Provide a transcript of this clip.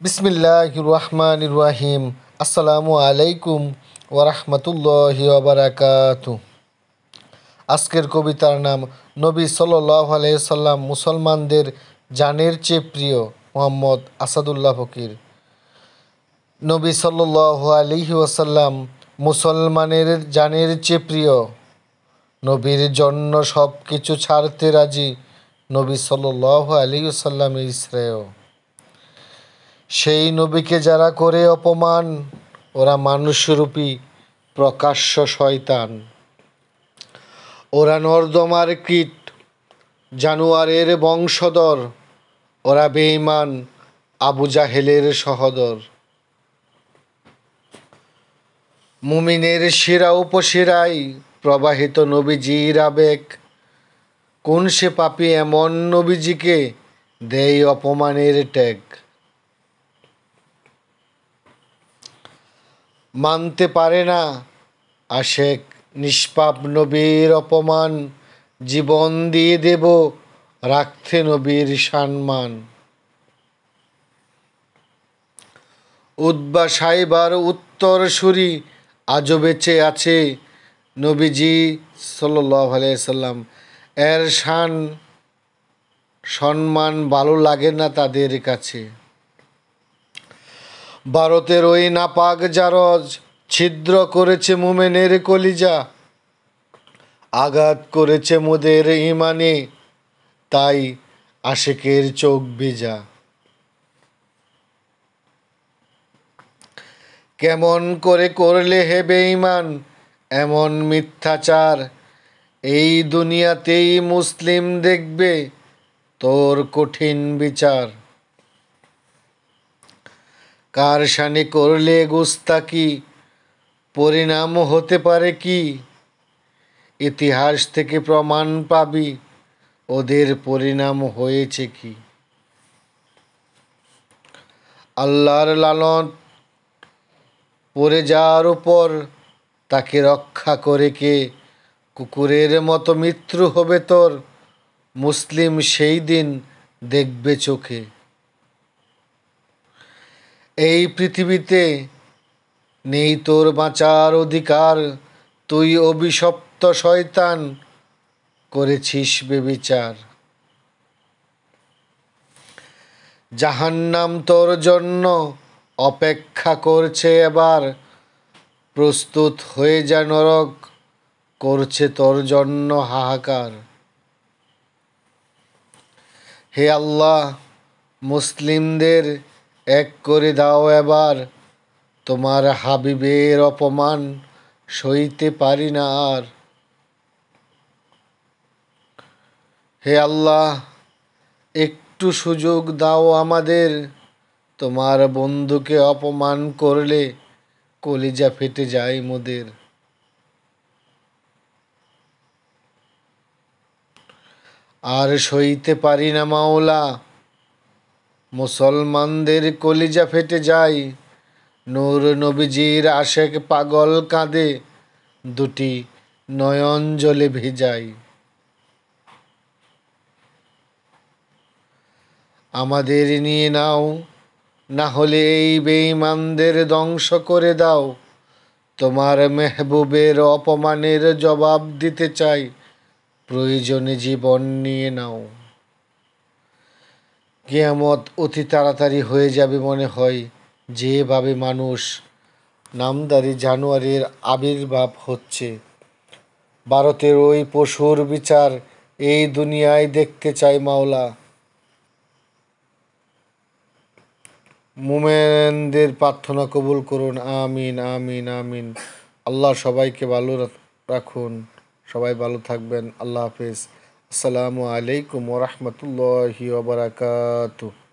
বিসমিল্লাহির রহমানির রহিম। আসসালামু আলাইকুম ওরহমতুল্লাহি ওবারাকাতু। আজকের কবিতার নাম নবী সাল্লাল্লাহু আলাইহি সাল্লাম মুসলমানদের জানের চেয়ে প্রিয়। মোহাম্মদ আসাদুল্লাহ ফকির। নবী সাল্লাল্লাহু আলাইহি ওয়াসাল্লাম মুসলমানের জানের চেয়ে প্রিয়। নবীর জন্য সব কিছু ছাড়তে রাজি। নবী সাল্লাল্লাহু আলাইহি ওয়াসাল্লামের শ্রেয়। সেই নবীকে যারা করে অপমান, ওরা মানুষরূপী প্রকাশ্য শয়তান। ওরা নর্দমার কীট, জানোয়ারের বংশধর। ওরা বেঈমান, আবু জাহেলের সহদর। মুমিনের শিরা উপশিরায় প্রবাহিত নবীজির আবেগ। কোন সে পাপী এমন নবীজিকে দেয় অপমানের ট্যাগ। মানতে পারে না আশেক নিষ্পাপ নবীর অপমান। জীবন দিয়ে দেব রাখতে নবীর সম্মান। উতবা সাইবার উত্তর সুরি আজও বেঁচে আছে। নবীজি সাল্লাল্লাহু আলাইহি সাল্লাম এর শান সম্মান ভালো লাগে না তাদের কাছে। ভারতের ওই নাপাক জারজ ছিদ্র করেছে মুমেনের কলিজা। আঘাত করেছে মোদের ইমানে, তাই আশেকের চোখ ভেজা। কেমন করে করলে হে বেঈমান এমন মিথ্যাচার। এই দুনিয়াতেই মুসলিম দেখবে তোর কঠিন বিচার। কার শানে করলে গুস্তাকি, পরিণাম হতে পারে কি। ইতিহাস থেকে প্রমাণ পাবি ওদের পরিণাম হয়েছে কি। আল্লাহর লানত পড়ে যার উপর, তাকে রক্ষা করে কে। কুকুরের মতো মৃত্যু হবে তোর, মুসলিম সেই দিন দেখবে চোখে। এই পৃথিবীতে নেই তোর বাঁচার অধিকার। তুই অভিশপ্ত শয়তান, করেছিস বেবিচার। জাহান্নাম তোর জন্য অপেক্ষা করছে এবার। প্রস্তুত হয়ে যা, নরক করছে তোর জন্য হাহাকার। হে আল্লাহ, মুসলিমদের এক করে দাও এবার। তোমার হাবিবের অপমান সইতে পারি না আর। হে আল্লাহ, একটু সুযোগ দাও আমাদের। তোমার বন্ধুকে অপমান করলে কলিজা ফেটে যায় মোদের। আর সইতে পারি না মাওলা, মুসলমানদের কলিজা ফেটে যায়। নূর নবীজির আশেক পাগল কাঁদে, দুটি নয়ন জলে ভেজায়। আমাদের নিয়ে নাও, না হলে এই বেঈমানদের ধ্বংস করে দাও। তোমার মেহবুবের অপমানের জবাব দিতে চাই, প্রয়োজনে জীবন নিয়ে নাও। কিয়ামত অতি তাড়াতাড়ি হয়ে যাবে মনে হয়, যেভাবে মানুষ নামধারী জানোয়ারের আবির্ভাব হচ্ছে। ভারতের ওই পশুর বিচার এই দুনিয়ায় দেখতে চাই মাওলা। মুমিনদের প্রার্থনা কবুল করুন, আমিন আমিন আমিন। আল্লাহ সবাইকে ভালো রাখুন, সবাই ভালো থাকবেন। আল্লাহ হাফেজ। আসসালামু আলাইকুম ওরহমতুল্লাহি ওবারাকাতুহ।